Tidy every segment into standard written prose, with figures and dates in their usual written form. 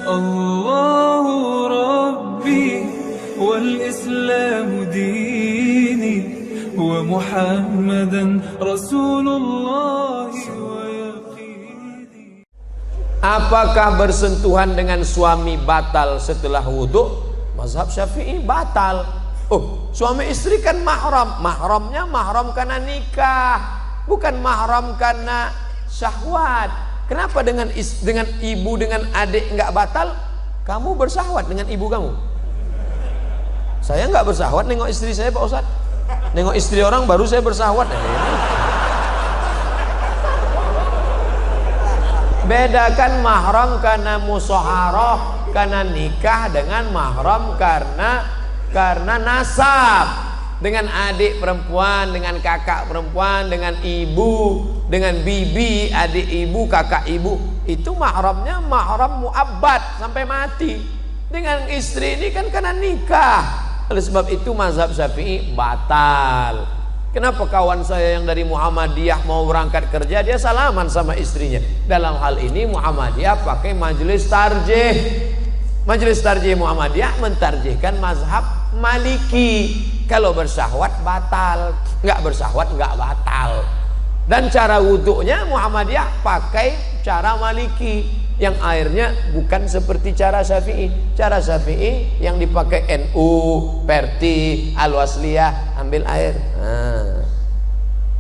الله ربي والإسلام ديني ومحمدا رسول الله ويقيني. Apakah bersentuhan dengan suami batal setelah wudhu? Mazhab Syafi'i batal. Oh, suami istri kan mahram. Mahramnya mahram karena nikah, bukan mahram karena syahwat. Kenapa dengan ibu dengan adik nggak batal? Kamu bersahwat dengan ibu kamu. Saya nggak bersahwat nengok istri saya, Pak Ustadz. Nengok istri orang baru saya bersahwat. Bedakan mahram karena musyawarah, karena nikah, dengan mahram karena nasab. Dengan adik perempuan, dengan kakak perempuan, dengan ibu, dengan bibi, adik ibu, kakak ibu, itu mahramnya mahram muabbad sampai mati. Dengan istri ini kan karena nikah. Oleh sebab itu mazhab Syafi'i batal. Kenapa kawan saya yang dari Muhammadiyah mau berangkat kerja, dia salaman sama istrinya? Dalam hal ini Muhammadiyah pakai majelis tarjih. Majelis tarjih Muhammadiyah mentarjihkan mazhab Maliki. Kalau bersahwat batal, nggak bersahwat nggak batal. Dan cara wudhunya Muhammadiyah pakai cara Maliki, yang airnya bukan seperti cara Syafi'i. Cara Syafi'i yang dipakai NU, Perti, Al-Wasliyah, ambil air.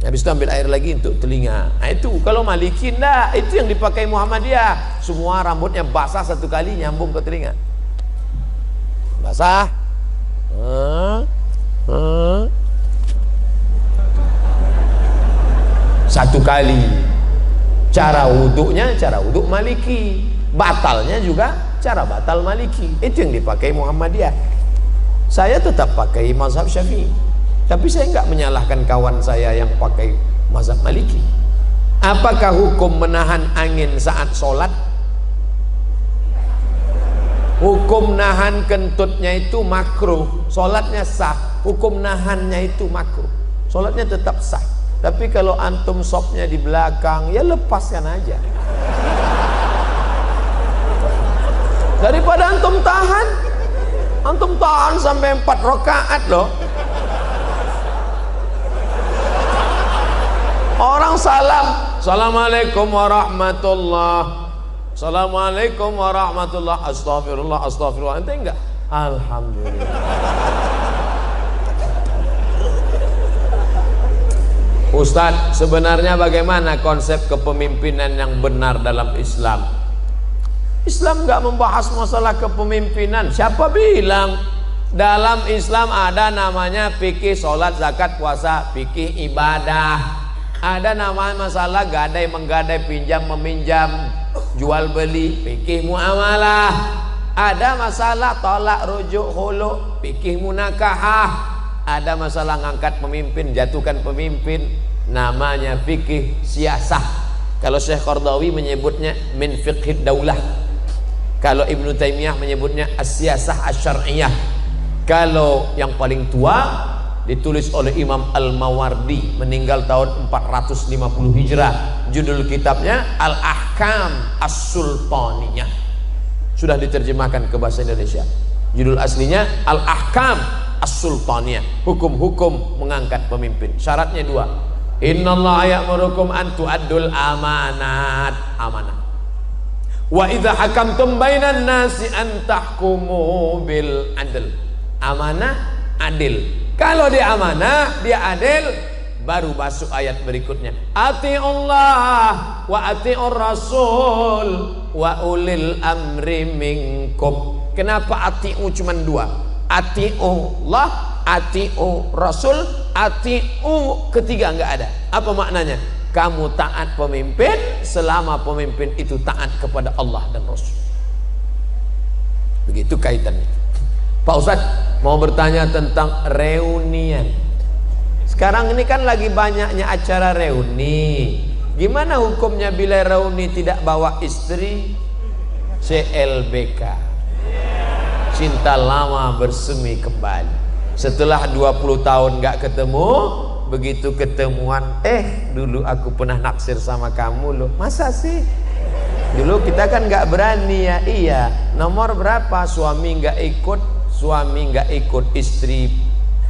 Habis itu ambil air lagi untuk telinga. Nah itu kalau Maliki enggak, itu yang dipakai Muhammadiyah. Semua rambutnya basah satu kali nyambung ke telinga. Basah. Satu kali. Cara wuduknya cara wuduk Maliki, batalnya juga cara batal Maliki. Itu yang dipakai Muhammadiyah. Saya tetap pakai mazhab Syafi'i, tapi saya enggak menyalahkan kawan saya yang pakai mazhab Maliki. Apakah hukum menahan angin saat sholat? Hukum nahan kentutnya itu makruh, sholatnya sah. Hukum nahannya itu makruh, sholatnya tetap sah. Tapi kalau antum sopnya di belakang, ya lepaskan aja. Daripada antum tahan sampai 4 rakaat loh. Orang salam, assalamualaikum warahmatullah, assalamualaikum warahmatullah, astagfirullah, astagfirullah. Ente enggak? Alhamdulillah. Ustadz, sebenarnya bagaimana konsep kepemimpinan yang benar dalam Islam? Islam enggak membahas masalah kepemimpinan. Siapa bilang? Dalam Islam ada namanya fikih sholat, zakat, puasa, fikih ibadah. Ada namanya masalah gadai, menggadai, pinjam, meminjam, jual beli, fikih muamalah. Ada masalah tolak, rujuk, khulu, fikih munakahah. Ada masalah ngangkat pemimpin, jatuhkan pemimpin, namanya fikih siasah. Kalau Syekh Qardawi menyebutnya min fiqhid daulah. Kalau Ibnu Taimiyah menyebutnya as-siyasah asy-syar'iyyah. Kalau yang paling tua ditulis oleh Imam Al-Mawardi, meninggal tahun 450 Hijrah. Judul kitabnya Al-Ahkam As-Sultaniyah. Sudah diterjemahkan ke bahasa Indonesia. Judul aslinya Al-Ahkam As-Sultaniyah, hukum-hukum mengangkat pemimpin. Syaratnya 2. Innallaha ya'murukum an tu'addul amanat, amanah. Wa idza hakamtum bainan nasi an tahkumu bil adl. Amanah, adil. Kalau dia amanah, dia adil, baru masuk ayat berikutnya. Ati'ullah wa ati'ur rasul wa ulil amri minkum. Kenapa ati'u cuma 2? Ati'ullah, ati'u rasul, ati'u ketiga enggak ada. Apa maknanya? Kamu taat pemimpin selama pemimpin itu taat kepada Allah dan Rasul. Begitu kaitannya. Pak Ustadz mau bertanya tentang reunian. Sekarang ini kan lagi banyaknya acara reuni. Gimana hukumnya bila reuni tidak bawa istri? CLBK, cinta lama bersemi kembali. Setelah 20 tahun gak ketemu, begitu ketemuan, dulu aku pernah naksir sama kamu loh. Masa sih? Dulu kita kan nggak berani ya. Iya, nomor berapa suami nggak ikut, istri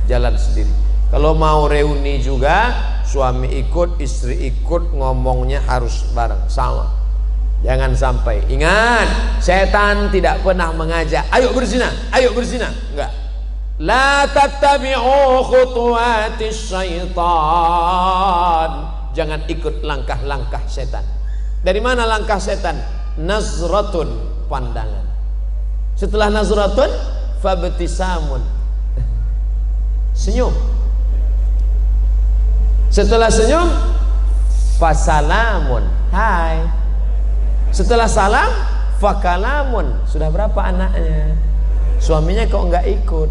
jalan sendiri. Kalau mau reuni juga, suami ikut, istri ikut, ngomongnya harus bareng sama. Jangan sampai, ingat, setan tidak pernah mengajak ayo berzina, enggak. La tattabi'u khutuwatis syaitan. Jangan ikut langkah-langkah setan. Dari mana langkah setan? Nazratun, pandangan. Setelah nazratun, fabtisamun, senyum. Setelah senyum, fasalamun, hai. Setelah salam, fakalamun. Sudah berapa anaknya? Suaminya kok enggak ikut.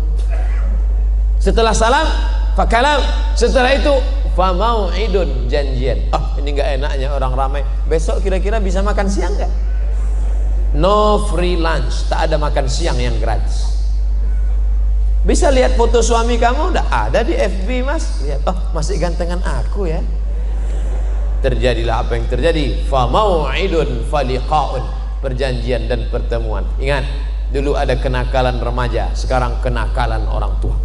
Setelah salam, fakalam. Setelah itu famau'idun, janjian. Ini nggak enaknya orang ramai. Besok kira-kira bisa makan siang nggak? No free lunch, tak ada makan siang yang gratis. Bisa lihat foto suami kamu, udah ada di FB mas. Lihat, masih gantengan aku ya. Terjadilah apa yang terjadi. Famau'idun faliqa'un, perjanjian dan pertemuan. Ingat, dulu ada kenakalan remaja, sekarang kenakalan orang tua.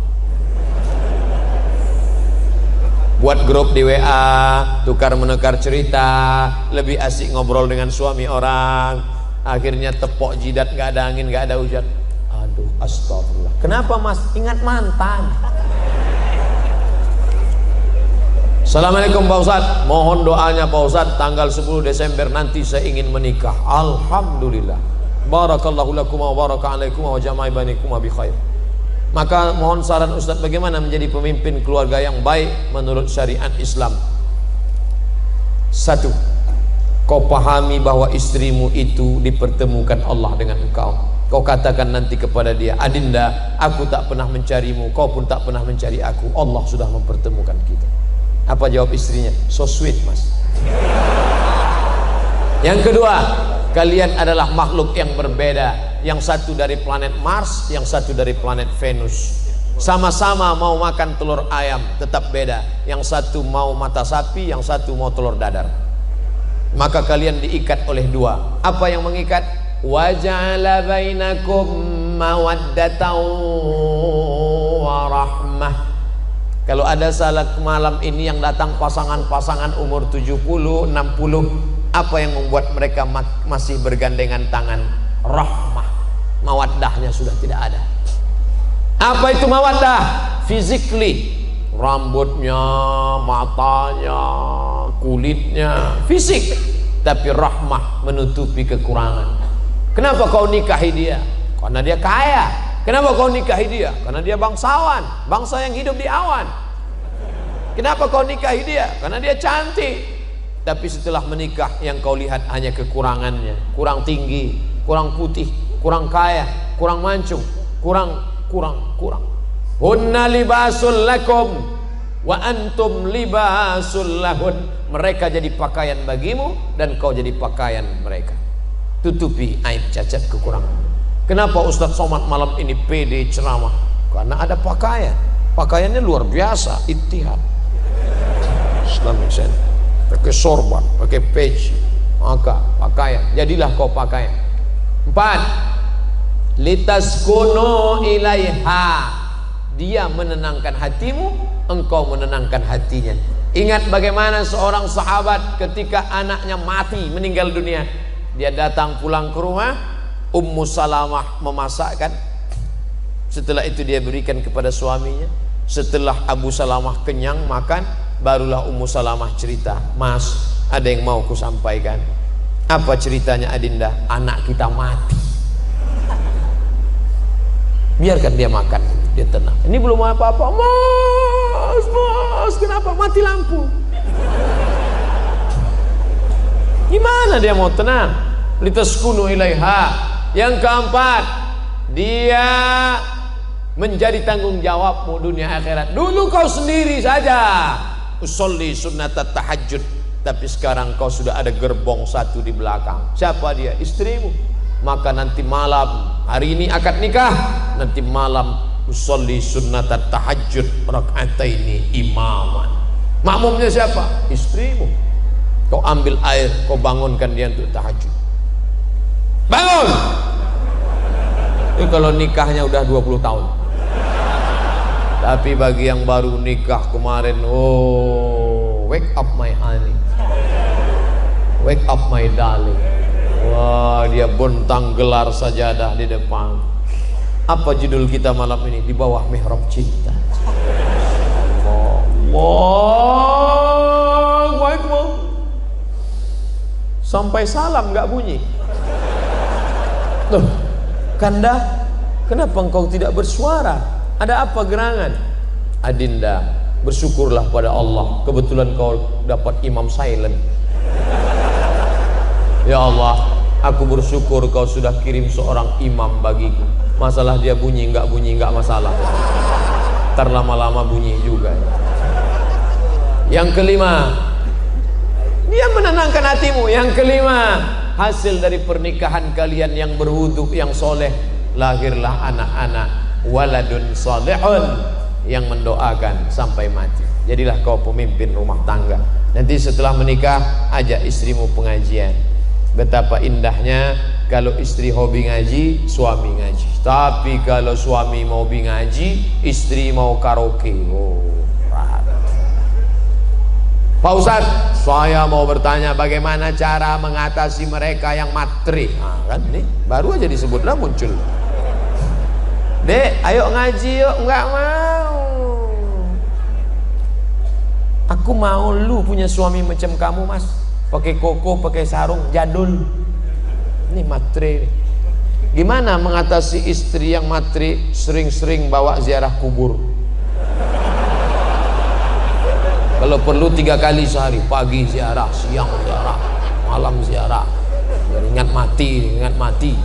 Buat grup di WA, tukar menukar cerita, lebih asik ngobrol dengan suami orang. Akhirnya tepok jidat, nggak ada angin, nggak ada hujan. Aduh, astagfirullah. Kenapa mas? Ingat mantan. Assalamualaikum Pak Ustadz, mohon doanya Pak Ustadz, tanggal 10 Desember nanti saya ingin menikah. Alhamdulillah. Barakallahu lakum wa baraka alaikum wa jama'i bainakum bi khair. Maka mohon saran Ustadz, bagaimana menjadi pemimpin keluarga yang baik menurut syariat Islam. 1. Kau pahami bahwa istrimu itu dipertemukan Allah dengan engkau. Kau katakan nanti kepada dia, Adinda, aku tak pernah mencarimu, kau pun tak pernah mencari aku. Allah sudah mempertemukan kita. Apa jawab istrinya? So sweet mas. Yang kedua, kalian adalah makhluk yang berbeda. Yang satu dari planet Mars, yang satu dari planet Venus. Sama-sama mau makan telur ayam, tetap beda. Yang satu mau mata sapi, yang satu mau telur dadar. Maka kalian diikat oleh dua. Apa yang mengikat? Wa ja'ala bainakum mawaddatan wa rahmah. Kalau ada salat malam ini yang datang pasangan-pasangan umur 70, 60, apa yang membuat mereka masih bergandengan tangan? Rahmah. Mawaddahnya sudah tidak ada. Apa itu mawaddah? Physically, rambutnya, matanya, kulitnya, fisik. Tapi rahmah menutupi kekurangan. Kenapa kau nikahi dia? Karena dia kaya. Kenapa kau nikahi dia? Karena dia bangsawan, bangsa yang hidup di awan. Kenapa kau nikahi dia? Karena dia cantik. Tapi setelah menikah yang kau lihat hanya kekurangannya. Kurang tinggi, kurang putih, kurang kaya, kurang mancung, kurang. Hunna libasul lakum wa antum libasul lahun. Mereka jadi pakaian bagimu dan kau jadi pakaian mereka. Tutupi aib, cacat, kekurangan. Kenapa Ustadz Somad malam ini pede ceramah? Karena ada pakaian. Pakaiannya luar biasa, Ittihad Islamic Center. Pakai sorban, pakai peci, maka pakaian. Jadilah kau pakaian. 4. Litaskunu ilaiha. Dia menenangkan hatimu, engkau menenangkan hatinya. Ingat bagaimana seorang sahabat ketika anaknya mati, meninggal dunia. Dia datang pulang ke rumah, Ummu Salamah memasakkan. Setelah itu dia berikan kepada suaminya. Setelah Abu Salamah kenyang makan, barulah Ummu Salamah cerita, Mas, ada yang mau ku sampaikan. Apa ceritanya Adinda? Anak kita mati. Biarkan dia makan, dia tenang. Ini belum apa-apa. Mas, kenapa mati lampu? Gimana dia mau tenang? Litaskunu ilaiha. Yang keempat, dia menjadi tanggung jawabmu dunia akhirat. Dulu kau sendiri saja usolli sunnatat tahajud, tapi sekarang kau sudah ada gerbong satu di belakang. Siapa dia? Istrimu. Maka nanti malam, hari ini akad nikah, nanti malam usolli sunnatat tahajud raka'ataini imaman. Makmumnya siapa? Istrimu. Kau ambil air, kau bangunkan dia untuk tahajud. bangun. Itu kalau nikahnya udah 20 tahun. Tapi bagi yang baru nikah kemarin, oh, wake up my honey, wake up my darling. Wah, dia bentang gelar sajadah di depan. Apa judul kita malam ini? Di bawah mihrab cinta. Allahu Akbar. Sampai salam nggak bunyi. Loh, Kanda, kenapa engkau tidak bersuara? Ada apa gerangan? Adinda, bersyukurlah pada Allah, kebetulan kau dapat imam silent. Ya Allah, aku bersyukur kau sudah kirim seorang imam bagiku. Masalah dia bunyi nggak masalah. Ntar lama-lama bunyi juga. Yang kelima, dia menenangkan hatimu. Yang kelima, hasil dari pernikahan kalian yang berwudu, yang soleh, lahirlah anak-anak waladun salihun, yang mendoakan sampai mati. Jadilah kau pemimpin rumah tangga. Nanti setelah menikah, ajak istrimu pengajian. Betapa indahnya kalau istri hobi ngaji, suami ngaji. Tapi kalau suami mau hobi ngaji, istri mau karaoke. Oh, Pak Ustadz, saya mau bertanya bagaimana cara mengatasi mereka yang matre. Nah, kan ini baru aja disebutlah muncul. Dek, ayo ngaji yuk. Enggak mau. Aku mau lu punya suami macam kamu, Mas. Pakai koko, pakai sarung, jadul. Ini matre. Gimana mengatasi istri yang matre, sering-sering bawa ziarah kubur? Kalau perlu 3 kali sehari, pagi ziarah, siang ziarah, malam ziarah. Biar ingat mati.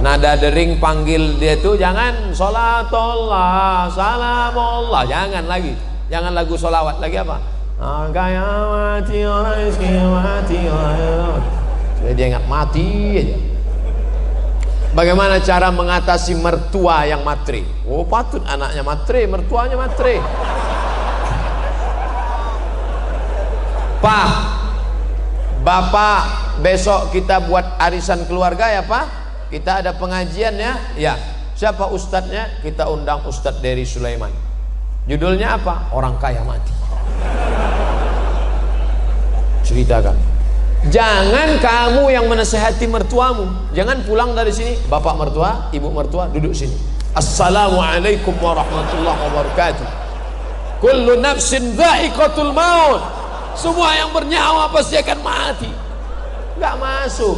Nada dering panggil dia tuh jangan sholatullah, salamullah, jangan lagi. Jangan lagu sholawat, lagi apa? Mati orang mati orang. Jadi dia ingat mati aja. Bagaimana cara mengatasi mertua yang matre? Oh, patut anaknya matre, mertuanya matre. Pak, Bapak, besok kita buat arisan keluarga ya Pak. Kita ada pengajian ya. Ya. Siapa ustadznya? Kita undang Ustadz Dery Sulaiman. Judulnya apa? Orang kaya mati. Ceritakan. Jangan kamu yang menasehati mertuamu. Jangan pulang dari sini, bapak mertua, ibu mertua duduk sini. Assalamualaikum warahmatullahi wabarakatuh. Kullu nafsin dha'iqatul maut. Semua yang bernyawa pasti akan mati. Nggak masuk.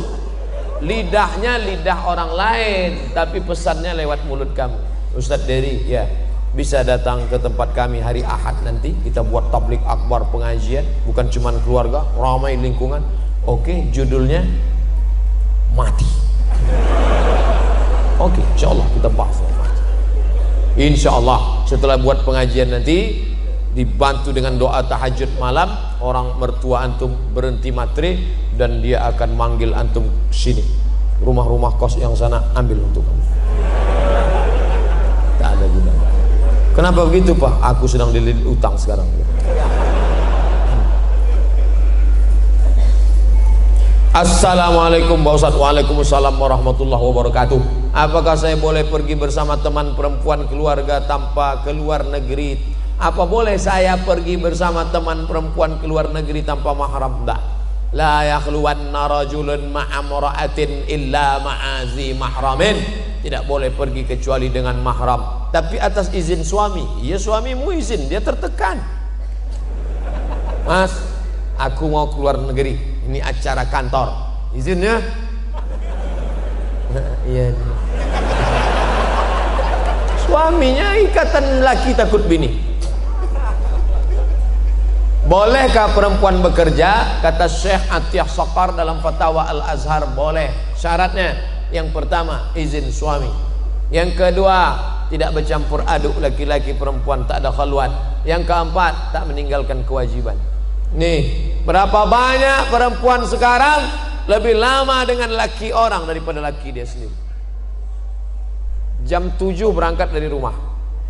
Lidahnya lidah orang lain, tapi pesannya lewat mulut kamu. Ustadz Dery, ya, bisa datang ke tempat kami hari Ahad nanti. Kita buat tablik akbar pengajian, bukan cuma keluarga, ramai lingkungan. Oke, judulnya mati. Oke, insya Allah kita bahas mati. Insya Allah setelah buat pengajian nanti, dibantu dengan doa tahajud malam, orang mertua antum berhenti matre dan dia akan manggil antum sini. Rumah-rumah kos yang sana ambil untuk kamu. Tak ada gunanya. Kenapa begitu Pak? Aku sedang dililit utang sekarang. Assalamualaikum Pak Ustadz. Waalaikumsalam warahmatullahi wabarakatuh. Apakah saya boleh pergi bersama teman perempuan keluarga tanpa keluar negeri? Apa boleh saya pergi bersama teman perempuan keluar negeri tanpa mahram? Enggak. La yakhluwanna rajulun ma'amra'atin illa ma'azi mahramin. Tidak boleh pergi kecuali dengan mahram, tapi atas izin suami. Ya, suamimu izin, dia tertekan. Mas, aku mau keluar negeri, ini acara kantor, izinnya? Iya. Suaminya ikatan laki takut bini. Bolehkah perempuan bekerja? Kata Syekh Atiyah Saqar dalam Fatwa Al-Azhar, boleh. Syaratnya, yang pertama izin suami, yang kedua tidak bercampur aduk laki-laki perempuan, tak ada khalwat, yang keempat tak meninggalkan kewajiban. Nih, berapa banyak perempuan sekarang lebih lama dengan laki orang daripada laki dia sendiri. Jam 7 berangkat dari rumah,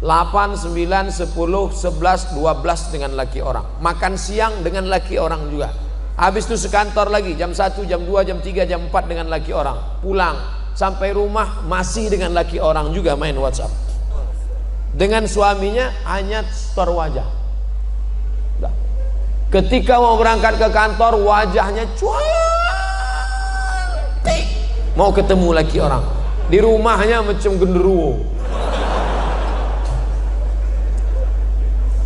8, 9, 10, 11, 12 dengan laki orang, makan siang dengan laki orang juga, Habis itu sekantor lagi, jam 1, jam 2, jam 3, jam 4 dengan laki orang. Pulang, sampai rumah masih dengan laki orang juga main WhatsApp. Dengan suaminya hanya setor wajah. Ketika mau berangkat ke kantor, wajahnya cantik. Mau ketemu laki orang. Di rumahnya macam genderuwo.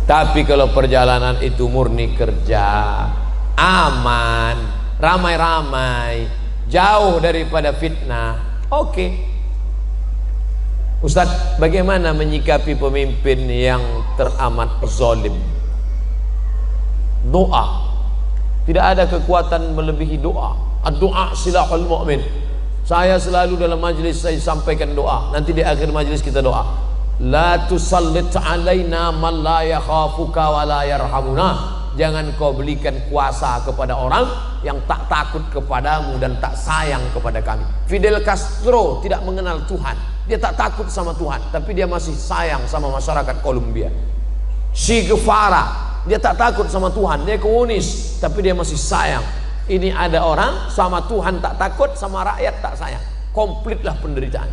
Tapi kalau perjalanan itu murni kerja, aman, ramai-ramai, jauh daripada fitnah, oke. Ustadz, bagaimana menyikapi pemimpin yang teramat zalim? Doa. Tidak ada kekuatan melebihi doa. Doa silahul mu'min. Saya selalu dalam majlis saya sampaikan doa. Nanti di akhir majlis kita doa. La tusallit alaina man la yakhafuka wa la yarhamuna. Jangan kau belikan kuasa kepada orang yang tak takut kepadamu dan tak sayang kepada kami. Fidel Castro tidak mengenal Tuhan. Dia tak takut sama Tuhan, tapi dia masih sayang sama masyarakat Kolombia. Che Guevara, dia tak takut sama Tuhan, dia komunis, tapi dia masih sayang. Ini ada orang sama Tuhan tak takut, sama rakyat tak sayang. Komplitlah penderitaan.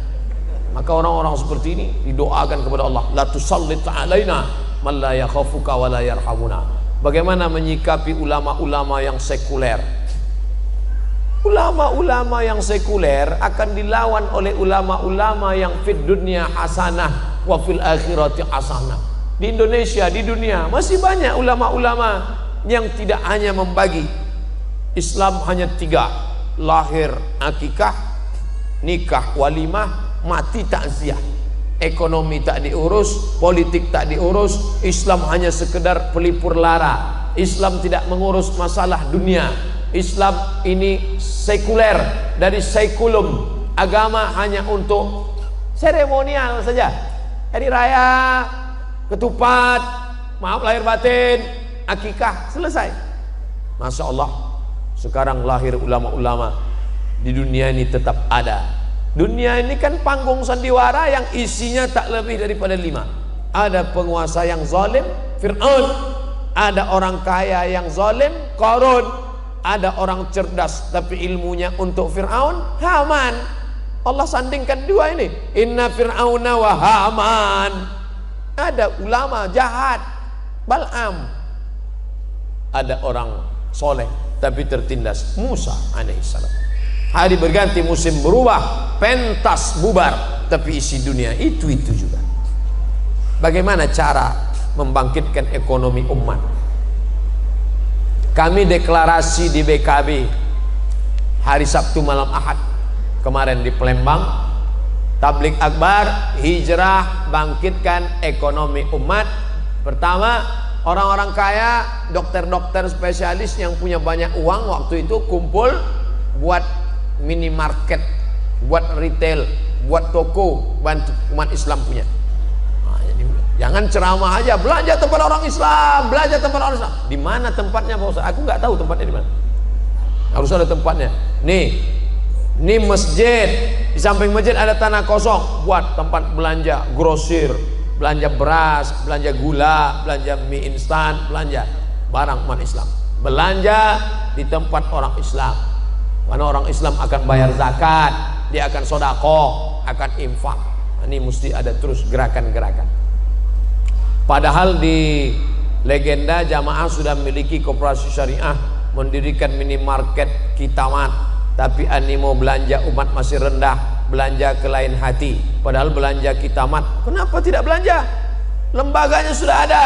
Maka orang-orang seperti ini didoakan kepada Allah, la tusallit alaina man la yakhafuka wa la yarhamuna. Bagaimana menyikapi ulama-ulama yang sekuler? Ulama-ulama yang sekuler akan dilawan oleh ulama-ulama yang fid dunya hasanah wa fil akhirati hasanah. Di Indonesia, di dunia masih banyak ulama-ulama yang tidak hanya membagi Islam, hanya 3: lahir akikah, nikah walimah, mati takziah. Ekonomi tak diurus, politik tak diurus, Islam hanya sekedar pelipur lara. Islam tidak mengurus masalah dunia. Islam ini sekuler, dari sekulum. Agama hanya untuk seremonial saja. Hari raya, ketupat, maaf lahir batin, akikah, selesai. Masya Allah, sekarang lahir ulama-ulama di dunia ini tetap ada. Dunia ini kan panggung sandiwara yang isinya tak lebih daripada 5. Ada penguasa yang zalim, Fir'aun. Ada orang kaya yang zalim, Qarun. Ada orang cerdas tapi ilmunya untuk Fir'aun, Haman. Allah sandingkan 2 ini. Inna Fir'auna wa Haman. Ada ulama jahat, Bal'am. Ada orang soleh tapi tertindas, Musa alaihissalam. Hari berganti, musim berubah, pentas bubar, tapi isi dunia itu juga. Bagaimana cara membangkitkan ekonomi umat? Kami deklarasi di BKB hari Sabtu malam Ahad kemarin di Palembang, tablik akbar, hijrah, bangkitkan ekonomi umat. Pertama, orang-orang kaya, dokter-dokter spesialis yang punya banyak uang waktu itu kumpul buat minimarket, buat retail, buat toko, bantu umat Islam punya. Nah, jadi, jangan ceramah aja, belanja tempat orang Islam, belanja tempat orang Islam. Di mana tempatnya Pak Ustaz? Aku nggak tahu tempatnya di mana. Harus ada tempatnya. Nih masjid, di samping masjid ada tanah kosong, buat tempat belanja grosir, belanja beras, belanja gula, belanja mie instan, belanja barang umat Islam. Belanja di tempat orang Islam. Karena orang Islam akan bayar zakat, dia akan sodakoh, akan infak. Ini mesti ada terus gerakan-gerakan. Padahal di legenda jamaah sudah memiliki koperasi syariah, mendirikan minimarket Kitamat, tapi animo belanja umat masih rendah, belanja ke lain hati. Padahal belanja Kitamat, kenapa tidak belanja? Lembaganya sudah ada.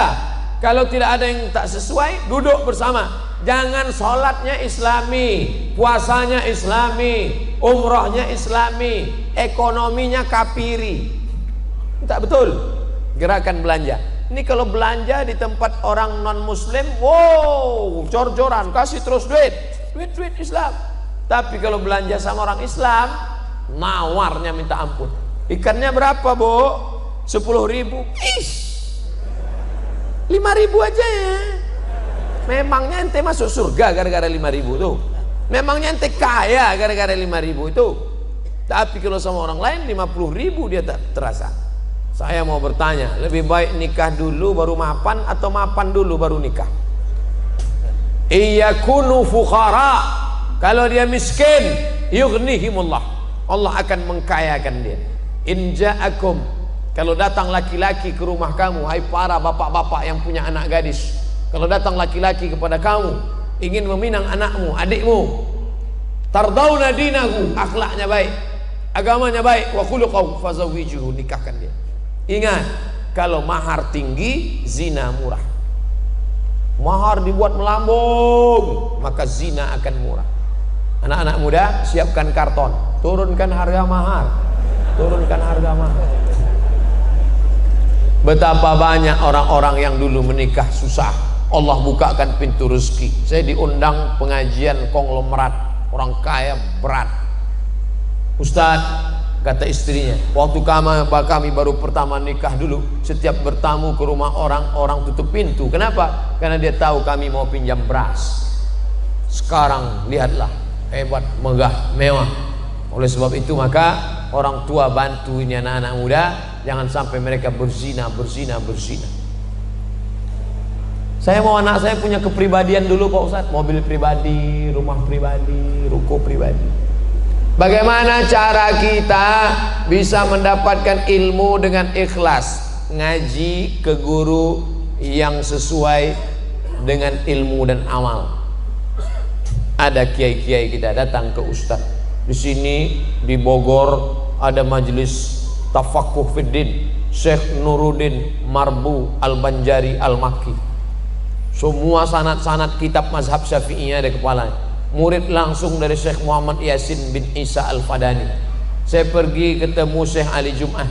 Kalau tidak ada yang tak sesuai, duduk bersama. Jangan sholatnya Islami, puasanya Islami, umrohnya Islami, ekonominya kafiri. Tak betul. Gerakan belanja. Ini kalau belanja di tempat orang non muslim, wow, jor-joran, kasih terus duit Islam. Tapi kalau belanja sama orang Islam, nawarnya minta ampun. Ikannya berapa, Bu? 10.000. Ish, 5.000 aja ya. Memangnya ente masuk surga gara-gara 5.000 tuh? Memangnya ente kaya gara-gara 5.000 itu? Tapi kalau sama orang lain 50.000 dia tak terasa. Saya mau bertanya, lebih baik nikah dulu baru mapan atau mapan dulu baru nikah? iyakunu fuqara, kalau dia miskin, yughnihimullah, Allah akan mengkayakan dia. In ja'akum, kalau datang laki-laki ke rumah kamu, hai para bapak-bapak yang punya anak gadis, kalau datang laki-laki kepada kamu ingin meminang anakmu, adikmu, tardawna dinahu, akhlaknya baik, agamanya baik, wa khuluquhu fazawwijuhu, nikahkan dia. Ingat, kalau mahar tinggi, zina murah. Mahar dibuat melambung, maka zina akan murah. Anak-anak muda, siapkan karton, turunkan harga mahar, turunkan harga mahar. Betapa banyak orang-orang yang dulu menikah susah, Allah bukakan pintu rezeki. Saya diundang pengajian konglomerat, orang kaya berat. Ustaz, kata istrinya, waktu kami baru pertama nikah dulu, setiap bertamu ke rumah orang tutup pintu. Kenapa? Karena dia tahu kami mau pinjam beras. Sekarang lihatlah, hebat, megah, mewah. Oleh sebab itu maka orang tua bantu ini anak-anak muda, jangan sampai mereka berzina. Saya mau anak saya punya kepribadian dulu Pak Ustadz, mobil pribadi, rumah pribadi, ruko pribadi. Bagaimana cara kita bisa mendapatkan ilmu dengan ikhlas? Ngaji ke guru yang sesuai dengan ilmu dan amal. Ada kiai-kiai kita datang ke ustadz. Di sini di Bogor ada majelis Tafaqquh Fiddin, Syekh Nuruddin Marbu Al-Banjari Al-Makki. Semua sanad-sanad kitab mazhab Syafi'iyah ada kepalanya. Murid langsung dari Syekh Muhammad Yasin bin Isa Al-Fadani. Saya pergi ketemu Syekh Ali Jum'ah.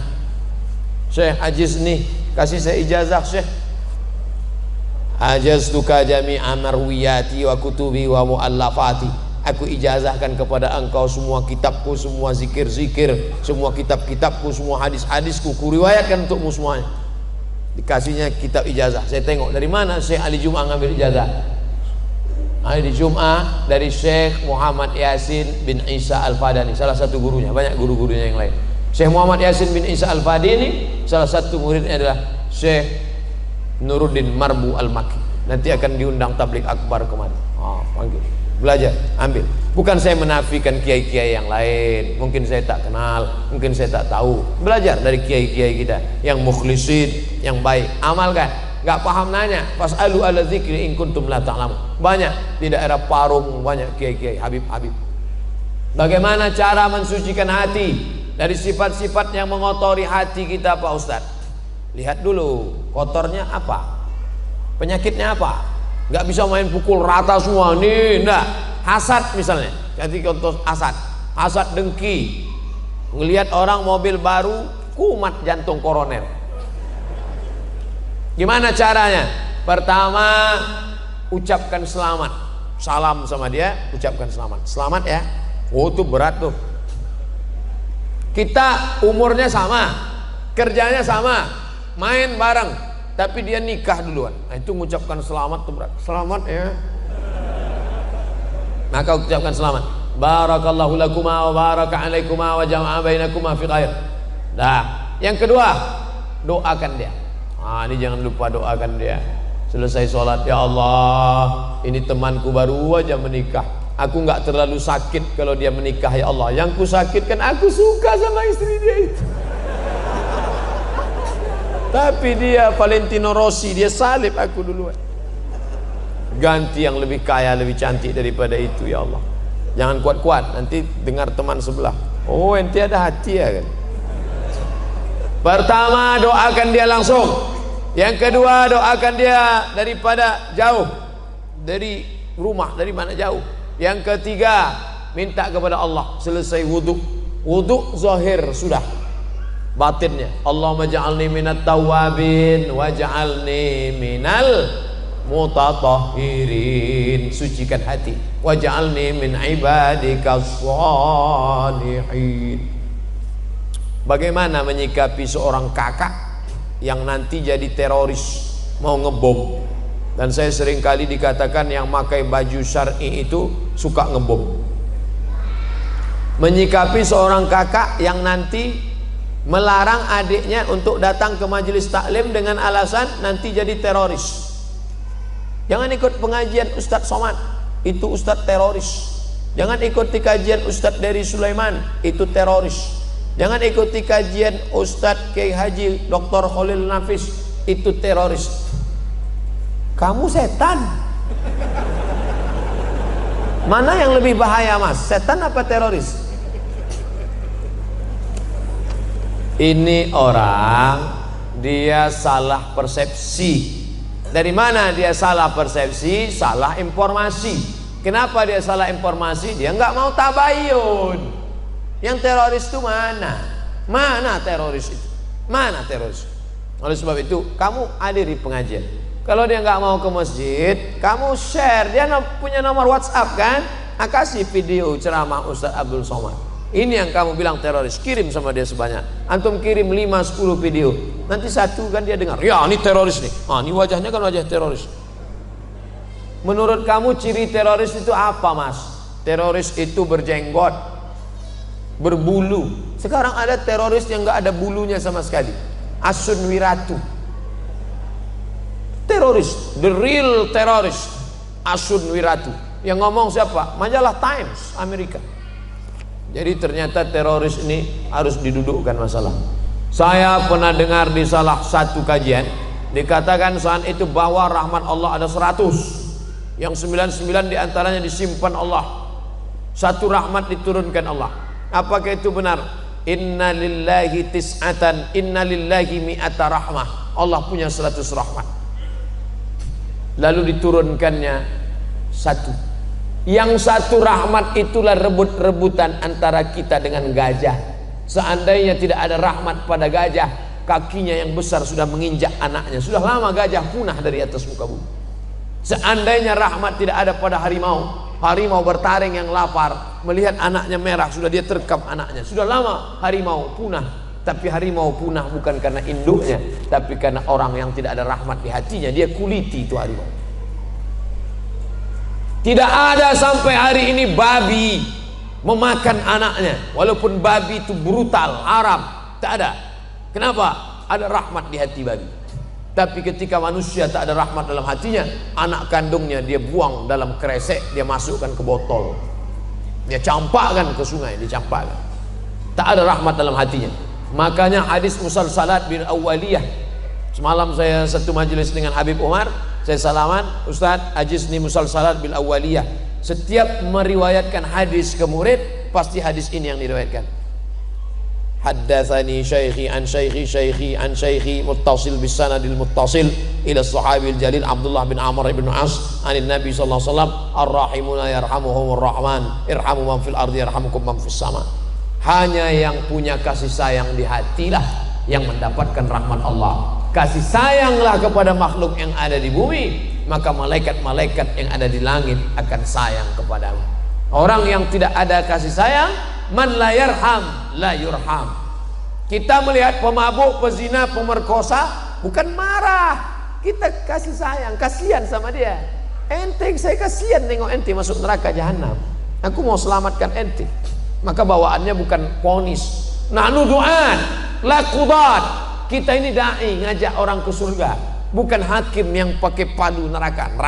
Syekh ajiz nih, kasih saya ijazah Syekh. Ajaztuka jami'a marwiyati wa kutubi wa mu'allafati. Aku ijazahkan kepada engkau semua kitabku, semua zikir-zikir, semua kitab-kitabku, semua hadis-hadisku, kuriwayatkan untukmu semuanya. Dikasihnya kitab ijazah. Saya tengok dari mana Syekh Ali Jum'ah ngambil ijazah. Ali Jum'ah dari Syekh Muhammad Yasin bin Isa Al-Fadani, salah satu gurunya, banyak guru-gurunya yang lain. Syekh Muhammad Yasin bin Isa Al-Fadani, salah satu muridnya adalah Syekh Nuruddin Marbu Al-Makki. Nanti akan diundang tabligh akbar kemana? Panggil, belajar, ambil. Bukan saya menafikan kiai-kiai yang lain, mungkin saya tak kenal, mungkin saya tak tahu. Belajar dari kiai-kiai kita yang mukhlisin, yang baik, amalkan. Gak paham nanya, fas'alu ala dzikri in kuntum la ta'lamun. Banyak di daerah Parung, banyak kiai-kiai, habib-habib. Bagaimana cara mensucikan hati dari sifat-sifat yang mengotori hati kita Pak Ustaz? Lihat dulu, kotornya apa? Penyakitnya apa? Gak bisa main pukul rata semua nih, enggak. Hasad misalnya, jadi contoh hasad dengki. Ngelihat orang mobil baru, kumat jantung koroner. Gimana caranya? Pertama, ucapkan selamat, salam sama dia, ucapkan selamat. Selamat ya. Oh itu berat tuh. Kita umurnya sama, kerjanya sama, main bareng, tapi dia nikah duluan. Nah, itu mengucapkan selamat tuh berat. Selamat ya. Maka ucapkan selamat. Barakallahu lakuma wa baraka alaikuma wa jama'a bainakuma fi khair. Nah, yang kedua, doakan dia. Ini jangan lupa doakan dia. Selesai sholat, ya Allah, ini temanku baru aja menikah. Aku nggak terlalu sakit kalau dia menikah ya Allah. Yang ku sakitkan aku suka sama istri dia itu. Tapi dia Valentino Rossi, dia salib aku duluan. Ganti yang lebih kaya, lebih cantik daripada itu ya Allah. Jangan kuat-kuat, nanti dengar teman sebelah. Oh ente ada hati ya kan. Pertama doakan dia langsung. Yang kedua doakan dia daripada jauh, dari rumah, dari mana jauh. Yang ketiga minta kepada Allah. Selesai wudhu zahir sudah, batinnya Allahumma ja'alni minat tawabin waj'alni minal mutatahhirin, sucikan hati, waj'alni min ibadikas shalihin. Bagaimana menyikapi seorang kakak yang nanti jadi teroris, mau ngebom? Dan saya sering kali dikatakan yang pakai baju syar'i itu suka ngebom. Menyikapi seorang kakak yang nanti melarang adiknya untuk datang ke majelis taklim dengan alasan nanti jadi teroris. Jangan ikut pengajian Ustadz Somad, itu Ustadz teroris. Jangan ikuti kajian Ustadz Dery Sulaiman, itu teroris. Jangan ikuti kajian Ustadz Kiai Haji Dr. Khalil Nafis, itu teroris. Kamu setan. Mana yang lebih bahaya mas, setan apa teroris? Ini orang dia salah persepsi. Dari mana dia salah persepsi? Salah informasi. Kenapa dia salah informasi? Dia nggak mau tabayun. Yang teroris itu mana? Mana teroris itu? Mana teroris? Oleh sebab itu kamu hadiri pengajian. Kalau dia nggak mau ke masjid, kamu share. Dia punya nomor WhatsApp kan? Kasih video ceramah Ustadz Abdul Somad. Ini yang kamu bilang teroris, kirim sama dia sebanyak. Antum kirim 5-10 video. Nanti satu kan dia dengar, ya ini teroris nih. Ah, ini wajahnya kan wajah teroris. Menurut kamu ciri teroris itu apa mas? Teroris itu berjenggot, berbulu. Sekarang ada teroris yang nggak ada bulunya sama sekali. Asun Wiratu. Teroris, the real teroris. Asun Wiratu. Yang ngomong siapa? Majalah Times Amerika. Jadi ternyata teroris ini harus didudukkan masalah. Saya pernah dengar di salah satu kajian dikatakan saat itu bahwa rahmat Allah ada 100, yang 99 diantaranya disimpan Allah, satu rahmat diturunkan Allah. Apakah itu benar? Inna lillahi tis'atan, inna lillahi mi'ata rahmah. Allah punya 100 rahmat, lalu diturunkannya satu. Yang satu rahmat itulah rebut-rebutan antara kita dengan gajah. Seandainya tidak ada rahmat pada gajah, kakinya yang besar sudah menginjak anaknya. Sudah lama gajah punah dari atas muka bumi. Seandainya rahmat tidak ada pada harimau, harimau bertaring yang lapar melihat anaknya merah, sudah dia terkam anaknya. Sudah lama harimau punah. Tapi harimau punah bukan karena induknya, tapi karena orang yang tidak ada rahmat di hatinya. Dia kuliti itu harimau. Tidak ada sampai hari ini babi memakan anaknya, walaupun babi itu brutal, haram, tak ada. Kenapa? Ada rahmat di hati babi. Tapi ketika manusia tak ada rahmat dalam hatinya, anak kandungnya dia buang dalam kresek, dia masukkan ke botol, dia campakkan ke sungai, dia campakkan. Tak ada rahmat dalam hatinya. Makanya hadis musalsalat bil awwaliyah. Semalam saya satu majelis dengan Habib Umar, saya salaman, Ustadz Ajizni musalsalat bil awwaliyah. Setiap meriwayatkan hadis ke murid, pasti hadis ini yang diriwayatkan. Haddatsani syaikhi an syaikhi syaikhi an syaikhi muttasil bis sanadil muttasil ila sahabil jalil Abdullah bin Amr bin As anin Nabi sallallahu alaihi wasallam ar-rahimuna yarhamuhumur rahman irhamu man fil ardi yarhamukum man fis sama. Hanya yang punya kasih sayang di hatilah yang mendapatkan rahmat Allah. Kasih sayanglah kepada makhluk yang ada di bumi, maka malaikat-malaikat yang ada di langit akan sayang kepadamu. Orang yang tidak ada kasih sayang, man la yarham la yurham. Kita melihat pemabuk, pezina, pemerkosa, bukan marah, kita kasih sayang, kasihan sama dia. Ente, saya kasihan nengok ente masuk neraka jahanam, aku mau selamatkan ente. Maka bawaannya bukan ponis. Nahnu du'an la qudat. Kita ini dai, ngajak orang ke surga, bukan hakim yang pakai padu neraka.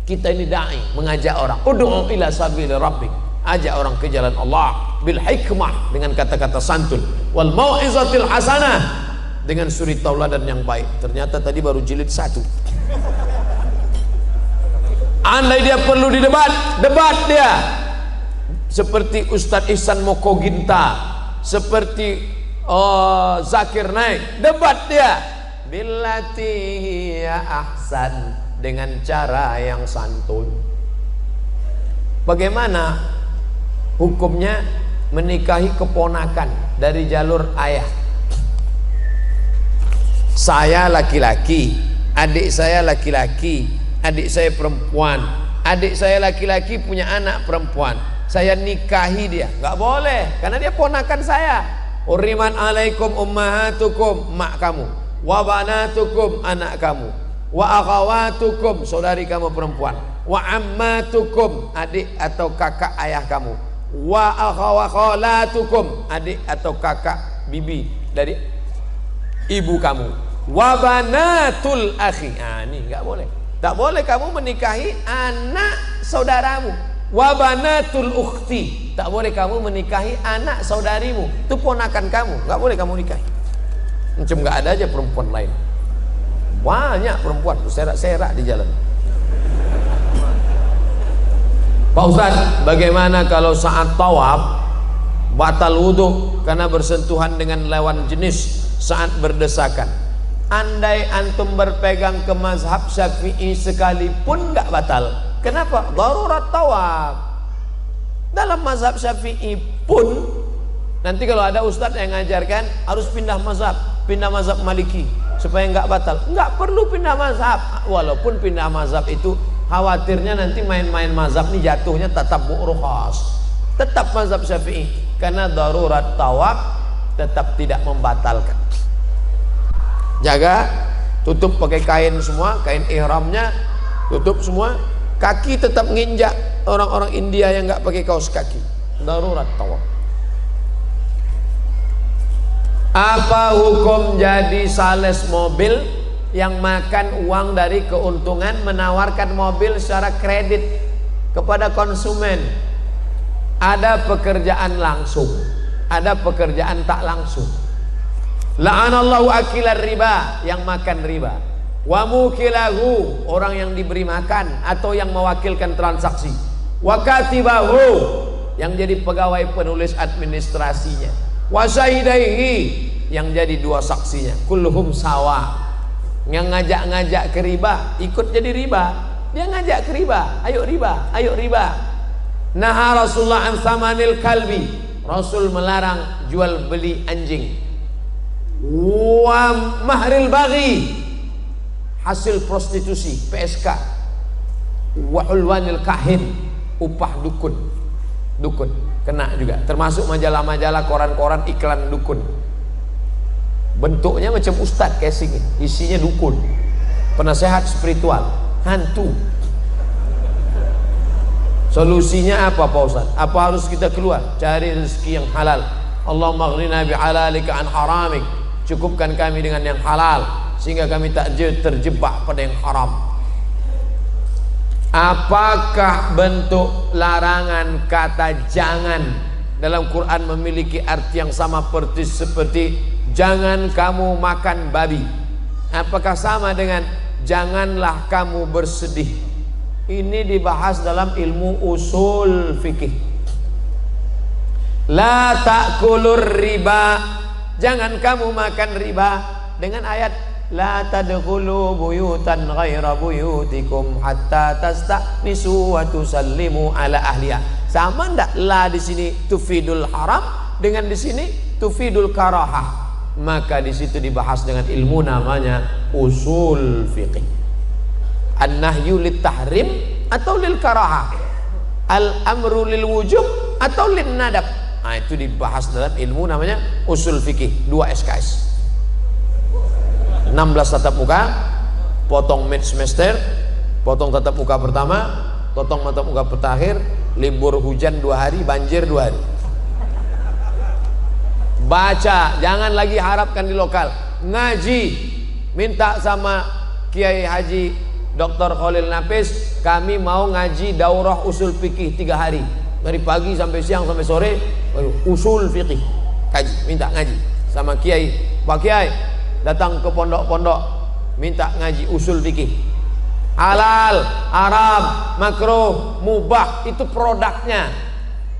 Kita ini dai, mengajak orang. Ud'u ila sabili rabbik, ajak orang ke jalan Allah bil hikmah, dengan kata-kata santun, wal mau'izatil hasanah, dengan suri tauladan yang baik. Ternyata tadi baru jilid 1. Andai dia perlu didebat, debat dia. Seperti Ustadz Ihsan Mokoginta, seperti Zakir Naik, debat dia. Billati ya ahsan, dengan cara yang santun. Bagaimana hukumnya menikahi keponakan dari jalur ayah? Saya laki-laki, adik saya laki-laki, adik saya perempuan, adik saya laki-laki punya anak perempuan, saya nikahi dia, nggak boleh, karena dia ponakan saya. Uriman alaikum ummahatukum, mak kamu, wa banatukum, anak kamu, wa akhawatukum, saudari kamu perempuan, wa ammatukum, adik atau kakak ayah kamu, wa akhawakhalatukum, adik atau kakak bibi dari ibu kamu, Wa banatul akhi. Nah, ini enggak boleh. Tak boleh kamu menikahi anak saudaramu. Wa banatul ukhti. Tak boleh kamu menikahi anak saudarimu. Itu ponakan kamu, enggak boleh kamu nikahi. Macam enggak ada aja perempuan lain. Banyak perempuan serak-serak di jalan. Pak Ustaz, bagaimana kalau saat tawaf batal wudhu karena bersentuhan dengan lawan jenis saat berdesakan? Andai antum berpegang ke mazhab Syafi'i sekalipun nggak batal. Kenapa? Darurat tawaf. Dalam mazhab Syafi'i pun nanti kalau ada ustadz yang ngajarkan harus pindah mazhab Maliki supaya nggak batal. Nggak perlu pindah mazhab. Walaupun pindah mazhab itu khawatirnya nanti main-main mazhab ini jatuhnya tetap rukhas. Tetap mazhab Syafi'i karena darurat tawaf tetap tidak membatalkan. Jaga, tutup pakai kain semua, kain ihramnya tutup semua. Kaki tetap nginjak. Orang-orang India yang nggak pakai kaos kaki. Darurat tawaf. Apa hukum jadi sales mobil yang makan uang dari keuntungan menawarkan mobil secara kredit kepada konsumen? Ada pekerjaan langsung, ada pekerjaan tak langsung. La'anallahu akilar riba, yang makan riba. Wa mukilahu, orang yang diberi makan atau yang mewakilkan transaksi. Wa katibahu, yang jadi pegawai penulis administrasinya. Wa syahidaihi, yang jadi dua saksinya. Kulluhum sawa. Yang ngajak-ngajak ke riba ikut jadi riba. Dia ngajak ke riba, ayo riba, ayo riba. Naha Rasulullah an samanil kalbi, Rasul melarang jual beli anjing. Wa mahril baghi, hasil prostitusi, PSK. Wa hulwanil kahin, upah dukun. Dukun kena juga, termasuk majalah-majalah, koran-koran iklan dukun. Bentuknya macam ustadz casing, isinya dukun, penasehat spiritual, hantu. Solusinya apa Pak Ustaz? Apa harus kita keluar? Cari rezeki yang halal. Allahumma aghnina bihalalika an haramik. Cukupkan kami dengan yang halal sehingga kami tak terjebak pada yang haram. Apakah bentuk larangan kata jangan dalam Quran memiliki arti yang sama seperti jangan kamu makan babi? Apakah sama dengan janganlah kamu bersedih? Ini dibahas dalam ilmu usul fikih. La ta'kulur riba, jangan kamu makan riba, dengan ayat la tadkhulu buyutan ghaira buyutikum hatta tasta'nisu wa tusallimu ala ahliha. Sama ndak la di sini tufidul haram dengan di sini tufidul karahah? Maka di situ dibahas dengan ilmu namanya usul fiqih. An-nahyu lit tahrim atau lil karahah, al-amru lil wujub atau lin nadab. Nah, itu dibahas dalam ilmu namanya usul fikih. 2 SKS, 16 tatap muka, potong mid semester, potong tatap muka pertama, potong tatap muka terakhir, libur hujan 2 hari, banjir 2 hari. Baca, jangan lagi harapkan di lokal. Ngaji, minta sama Kiai Haji Dr. Khalil Nafis, kami mau ngaji daurah usul fikih 3 hari, dari pagi sampai siang sampai sore, usul fikih kaji, minta ngaji sama Kiai. Pak Kiai datang ke pondok-pondok, minta ngaji usul fikih. Halal, haram, makruh, mubah, itu produknya.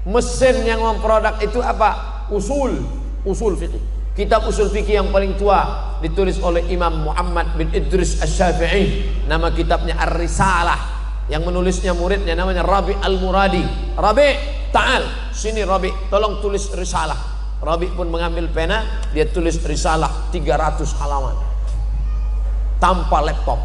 Mesin yang memproduk itu apa? Usul fikih. Kitab usul fikih yang paling tua ditulis oleh Imam Muhammad bin Idris Asy-Syafi'i. Nama kitabnya Ar-Risalah. Yang menulisnya muridnya namanya Rabi Al-Muradi. Rabi, ta'al, sini Rabi, tolong tulis risalah. Rabi pun mengambil pena, dia tulis risalah 300 halaman tanpa laptop.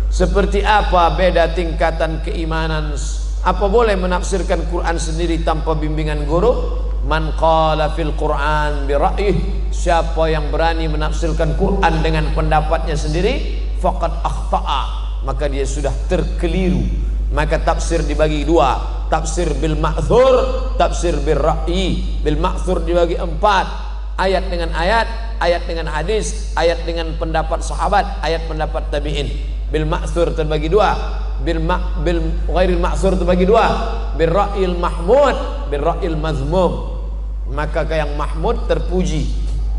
Seperti apa beda tingkatan keimanan? Apa boleh menafsirkan Quran sendiri tanpa bimbingan guru? Man qala fil Quran bi ra'yih, siapa yang berani menafsirkan Quran dengan pendapatnya sendiri, faqad akhta'a, maka dia sudah terkeliru. Maka tafsir dibagi 2, tafsir bil ma'thur, tafsir bil ra'yi. Bil ma'thur dibagi 4, ayat dengan ayat, ayat dengan hadis, ayat dengan pendapat sahabat, ayat pendapat tabi'in. Bil ma'thur terbagi dua, bil ghairil ma'thur terbagi dua, bil ra'il mahmud, bil ra'il mazmum. Maka yang mahmud terpuji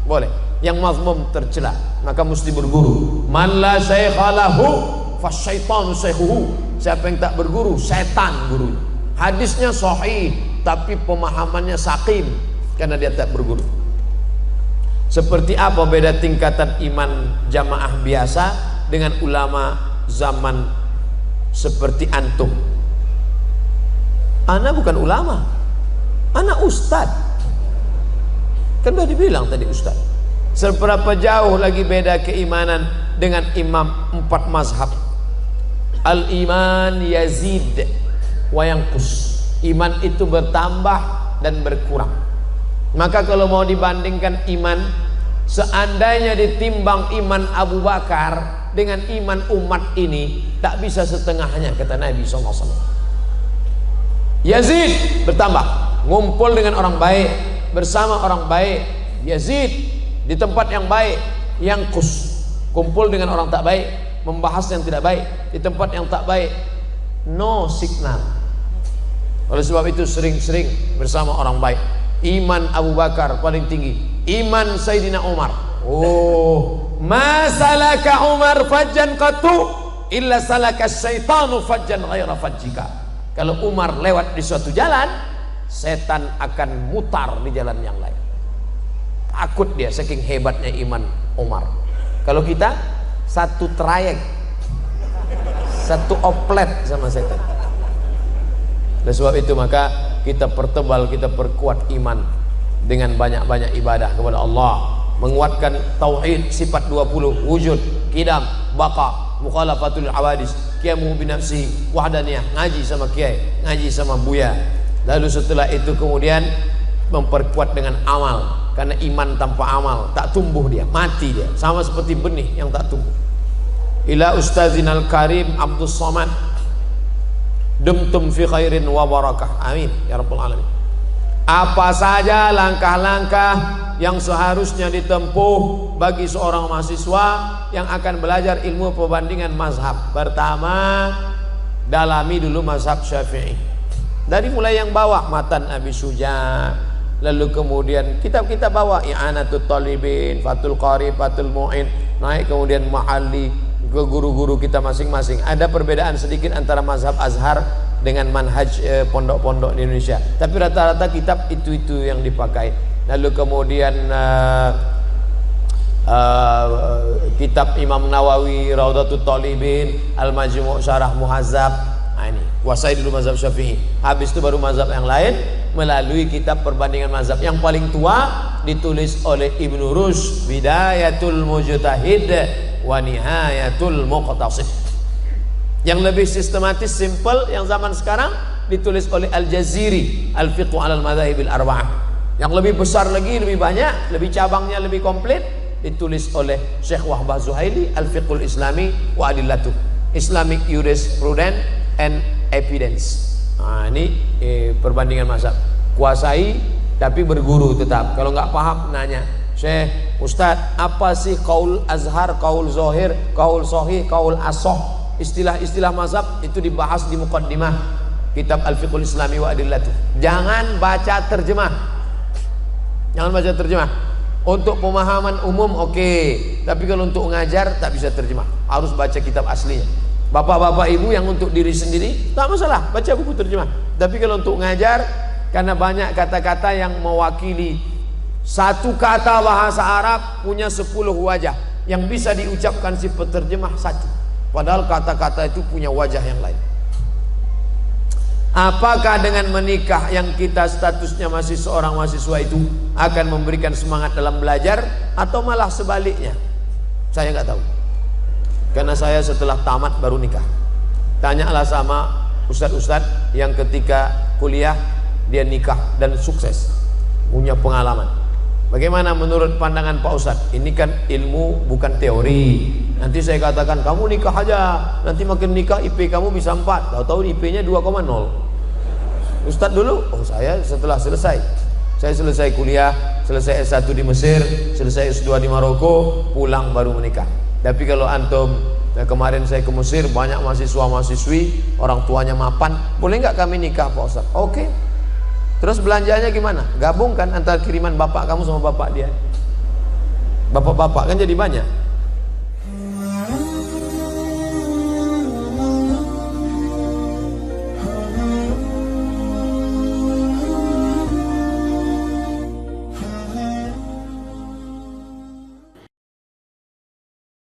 boleh, yang mazmum tercela, maka mesti berguru. Man la syaikha lahu fasyaitanu syaikhuhu. Siapa yang tak berguru, setan gurunya. Hadisnya sahih tapi pemahamannya sakim karena dia tak berguru. Seperti apa beda tingkatan iman jamaah biasa dengan ulama zaman seperti antum? Ana bukan ulama, ana ustad. Kan sudah dibilang tadi ustad. Seberapa jauh lagi beda keimanan dengan imam 4 mazhab. Al-iman yazid wa yanqus. Iman itu bertambah dan berkurang. Maka kalau mau dibandingkan iman, seandainya ditimbang iman Abu Bakar dengan iman umat ini, tak bisa setengahnya, kata Nabi SAW. Yazid bertambah, ngumpul dengan orang baik, bersama orang baik. Yazid di tempat yang baik. Yanqus, kumpul dengan orang tak baik, membahas yang tidak baik. Di tempat yang tak baik, no signal. Oleh sebab itu sering-sering bersama orang baik. Iman Abu Bakar paling tinggi, iman Sayyidina Umar. Oh, ma salaka Umar fajjan qatu illa salaka syaitanu fajjan ghaira fajjika. Kalau Umar lewat di suatu jalan, setan akan mutar di jalan yang lain. Takut dia saking hebatnya iman Umar. Kalau kita satu trayek, satu oplet sama setan. Oleh sebab itu maka kita pertebal, kita perkuat iman dengan banyak-banyak ibadah kepada Allah, menguatkan tauhid sifat 20, wujud, qidam, baqa, mukhalafatul awadis, qiyamu binafsi, wahdaniyah, ngaji sama kiai, ngaji sama buya. Lalu setelah itu kemudian memperkuat dengan amal, karena iman tanpa amal tak tumbuh, dia mati, dia sama seperti benih yang tak tumbuh. Ila ustazinal karim Abdus Somad, dumtum fi khairin wa barakah, amin ya rabbal alamin. Apa saja langkah-langkah yang seharusnya ditempuh bagi seorang mahasiswa yang akan belajar ilmu perbandingan mazhab? Pertama, dalami dulu mazhab Syafi'i. Dari mulai yang bawah, Matan Abi Syuja, lalu kemudian kitab-kitab bawah, I'anatul Talibin, Fathul Qarib, Fathul Mu'in, naik kemudian Mahalli, ke guru-guru kita masing-masing. Ada perbedaan sedikit antara mazhab Azhar dengan manhaj pondok-pondok di Indonesia, tapi rata-rata kitab itu yang dipakai. Lalu kemudian kitab Imam Nawawi, Raudatul Talibin, Al-Majmu' Syarah Muhazzab. Nah, ini kuasai dulu mazhab Syafi'i. Habis itu baru mazhab yang lain melalui kitab perbandingan mazhab. Yang paling tua ditulis oleh Ibnu Rushd, Bidayatul Mujtahid wa Nihayatul Muqtasid. Yang lebih sistematis, simple, yang zaman sekarang ditulis oleh Al-Jaziri, Al-Fiqh 'alal Madzahibil Arba'ah. Yang lebih besar lagi, lebih banyak, lebih cabangnya lebih komplit, ditulis oleh Syekh Wahbah Zuhaili, Al-Fiqhul Islami wa Adillatuh, Islamic Jurisprudence and Evidence. Nah, ini perbandingan mazhab. Kuasai tapi berguru tetap. Kalau nggak paham nanya, Syekh, Ustadz, apa sih kaul azhar, kaul zohir, kaul sohih, kaul asoh? Istilah-istilah mazhab itu dibahas di muqaddimah kitab Al-Fiqhul Islami wa Adillatuh. Jangan baca terjemah. Jangan baca terjemah. Untuk pemahaman umum oke, tapi kalau untuk mengajar tak bisa terjemah. Harus baca kitab aslinya. Bapak-bapak ibu yang untuk diri sendiri tak masalah, baca buku terjemah. Tapi kalau untuk mengajar, karena banyak kata-kata yang mewakili satu kata bahasa Arab punya 10 wajah, yang bisa diucapkan si peterjemah satu, padahal kata-kata itu punya wajah yang lain. Apakah dengan menikah yang kita statusnya masih seorang mahasiswa itu akan memberikan semangat dalam belajar, atau malah sebaliknya? Saya nggak tahu, karena saya setelah tamat baru nikah. Tanyalah sama ustadz-ustadz yang ketika kuliah dia nikah dan sukses, punya pengalaman. Bagaimana menurut pandangan Pak Ustadz? Ini kan ilmu bukan teori. Nanti saya katakan kamu nikah aja, nanti makin nikah IP kamu bisa 4, tahu-tahu IP-nya 2,0. Ustadz dulu, oh saya setelah selesai. Saya selesai kuliah, selesai S1 di Mesir, selesai S2 di Maroko, pulang baru menikah. Tapi kalau antum, kemarin saya ke Mesir, banyak mahasiswa-mahasiswi, orang tuanya mapan, boleh nggak kami nikah Pak Ustaz? Oke. Terus belanjanya gimana? Gabungkan antara kiriman bapak kamu sama bapak dia. Bapak-bapak kan jadi banyak.